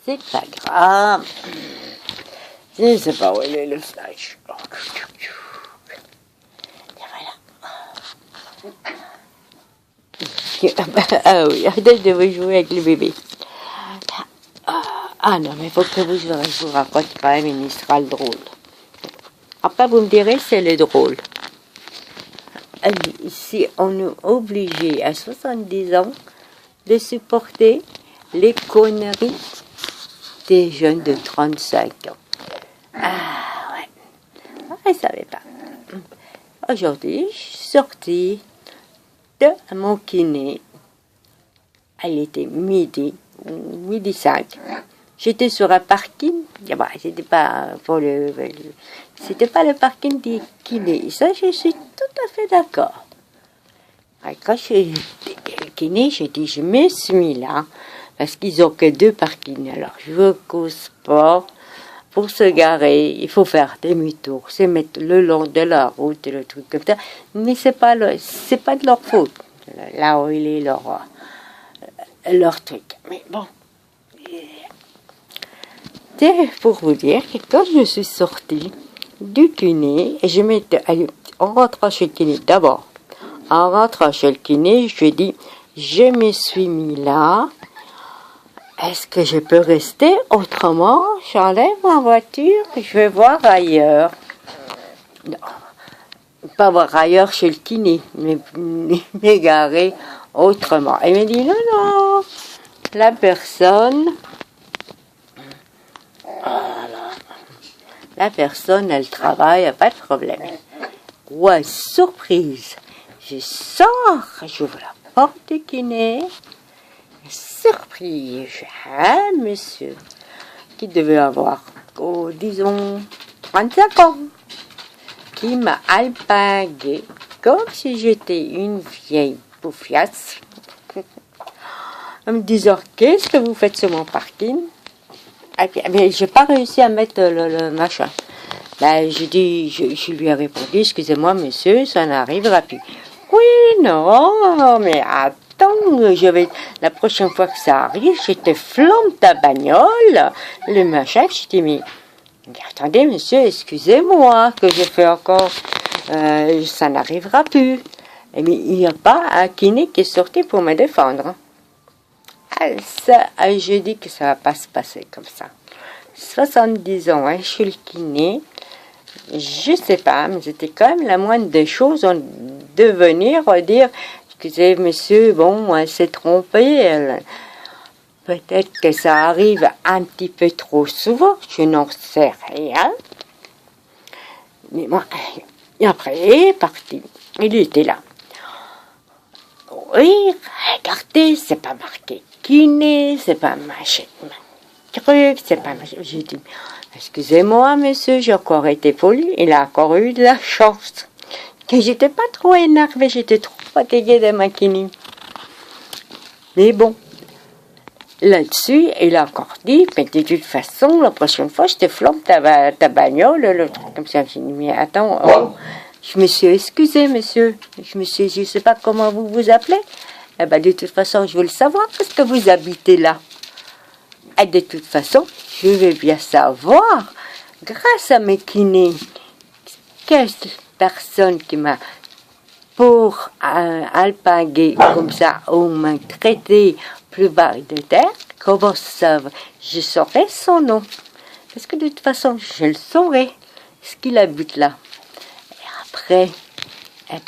C'est pas grave. Je ne sais pas où est le flash. Et voilà. Ah oui, arrêtez de vous jouer avec le bébé. Ah non, mais il faut que je vous raconte quand même une histoire drôle. Après, vous me direz, c'est le drôle. Si on est obligé à 70 ans de supporter les conneries des jeunes de 35 ans. Ah ouais, je ne savais pas. Aujourd'hui, je suis sortie de mon kiné. Il était midi 5. J'étais sur un parking. C'était pas c'était pas le parking du kiné. Ça, je suis tout à fait d'accord. Quand je suis kiné, j'ai dit, je me suis mis là, parce qu'ils n'ont que 2 parkings. Alors, je veux qu'au sport, pour se garer, il faut faire demi-tour, c'est mettre le long de la route et le truc comme ça. Mais c'est pas de leur faute, là où il est leur truc. Mais bon, c'est pour vous dire que quand je suis sortie du kiné, et en rentrant chez le kiné d'abord, en rentrant chez le kiné, je lui ai dit, je me suis mis là, est-ce que je peux rester autrement? J'enlève ma voiture, je vais voir ailleurs. Non, pas voir ailleurs chez le kiné, mais m'égarer autrement. Il m'a dit, non, la personne, elle travaille, pas de problème. Ouais, surprise, je sors, j'ouvre la porte du kiné, surprise, un monsieur qui devait avoir, disons, 35 ans, qui m'a alpagué comme si j'étais une vieille bouffiasse, en me disant, qu'est-ce que vous faites sur mon parking? Mais j'ai pas réussi à mettre le machin. Je lui ai répondu, excusez-moi monsieur, ça n'arrivera plus. Oui, non, mais attends, la prochaine fois que ça arrive, je te flambe ta bagnole, le machin. Je dis, mais attendez monsieur, excusez-moi que je fais encore, ça n'arrivera plus. Mais il n'y a pas un kiné qui est sorti pour me défendre. Je dis que ça ne va pas se passer comme ça. 70 ans, je suis le kiné. Je sais pas, mais c'était quand même la moindre des choses de venir dire, excusez monsieur, bon, elle s'est trompée. Peut-être que ça arrive un petit peu trop souvent, je n'en sais rien. Mais moi, et après, il est parti. Il était là. Oui, regardez, c'est pas marqué kiné, c'est pas machin, truc, c'est pas machin. J'ai dit, excusez-moi, monsieur, j'ai encore été poli. Il a encore eu de la chance. Que j'étais pas trop énervée, j'étais trop fatiguée de ma kiné. Mais bon, là-dessus, il a encore dit, mais de toute façon, la prochaine fois, je te flambe ta bagnole, le truc comme ça. J'ai dit, mais attends, je me suis excusée, monsieur. Je sais pas comment vous vous appelez. Eh ben, de toute façon, je veux le savoir parce que vous habitez là. Et de toute façon, je vais bien savoir, grâce à mes kinés, quelle personne qui m'a, pour alpaguer comme ça, ou m'a traité plus bas de terre, comment ça va? Je saurai son nom. Parce que de toute façon, je le saurai, ce qu'il habite là. Et après, eh ben,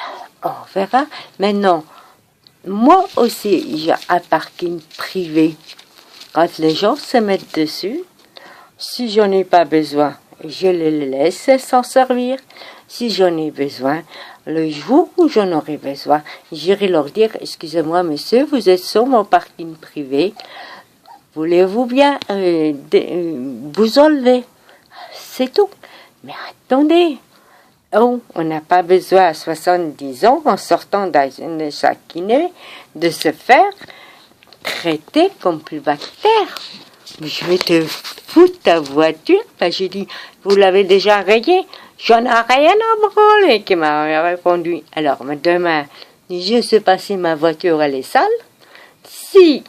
on verra. Maintenant, moi aussi, j'ai un parking privé. Quand les gens se mettent dessus, si j'en ai pas besoin, je les laisse s'en servir. Si j'en ai besoin, le jour où j'en aurai besoin, j'irai leur dire, excusez-moi monsieur, vous êtes sur mon parking privé, voulez-vous bien vous enlever? C'est tout. Mais attendez, on n'a pas besoin à 70 ans, en sortant de sa kiné, de se faire traiter comme plus bas que terre. Je vais te foutre ta voiture. Ben, j'ai dit, vous l'avez déjà rayée? J'en ai rien à branler, qui m'a répondu. Alors, demain, je ne sais pas si ma voiture elle est sale. Si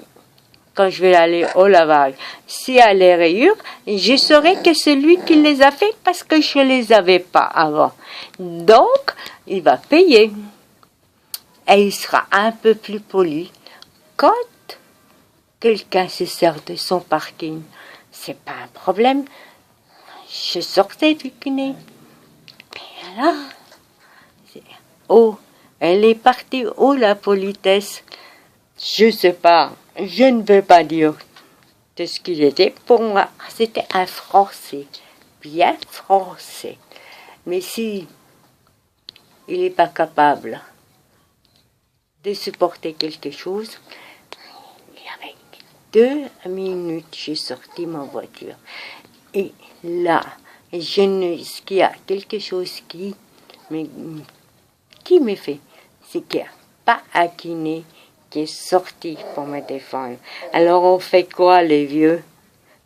quand je vais aller au lavage, s'il y a les rayures, je saurai que c'est lui qui les a fait parce que je ne les avais pas avant. Donc, il va payer. Et il sera un peu plus poli. Quand quelqu'un se sert de son parking, c'est pas un problème. Je sortais du kiné. Et alors, oh, elle est partie où la politesse? Je sais pas, je ne veux pas dire de ce qu'il était. Pour moi, c'était un Français, bien français. Mais si il n'est pas capable de supporter quelque chose, il y avait 2 minutes, j'ai sorti ma voiture. Et là, ce qu'il y a quelque chose qui me fait, c'est qu'il n'y a pas un kiné qui est sorti pour me défendre. Alors on fait quoi les vieux?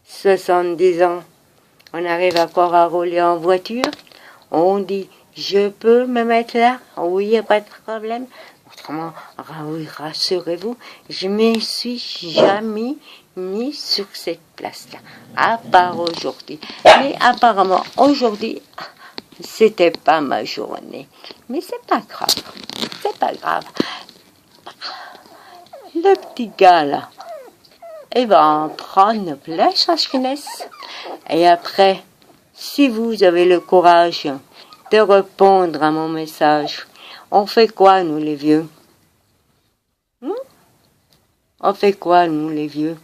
70 ans, on arrive encore à rouler en voiture, on dit je peux me mettre là, oui, il n'y a pas de problème. Autrement, oui, rassurez-vous, je ne me suis jamais mis sur cette place-là, à part aujourd'hui. Mais apparemment, aujourd'hui, c'était pas ma journée. Mais c'est pas grave, c'est pas grave. Le petit gars là, il va en prendre plein sa jeunesse. Et après, si vous avez le courage de répondre à mon message, on fait quoi nous les vieux? On fait quoi nous les vieux?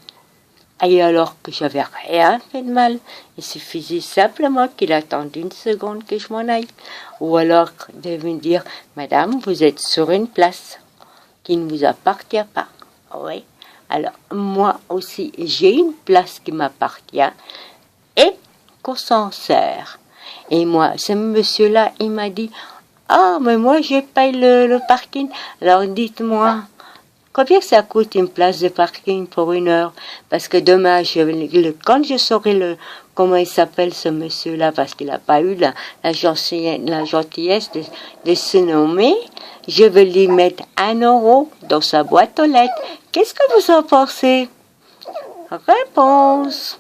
Et alors que j'avais rien fait de mal, il suffisait simplement qu'il attende une seconde que je m'en aille. Ou alors de me dire, madame, vous êtes sur une place qui ne vous appartient pas. Oui. Alors, moi aussi, j'ai une place qui m'appartient et qu'on s'en sert. Et moi, ce monsieur-là, il m'a dit, ah, mais moi, je paye le parking. Alors, dites-moi, combien ça coûte une place de parking pour 1 heure? Parce que demain, quand je saurai comment il s'appelle ce monsieur-là, parce qu'il n'a pas eu la gentillesse de se nommer, je vais lui mettre 1 euro dans sa boîte aux lettres. Qu'est-ce que vous en pensez? Réponse.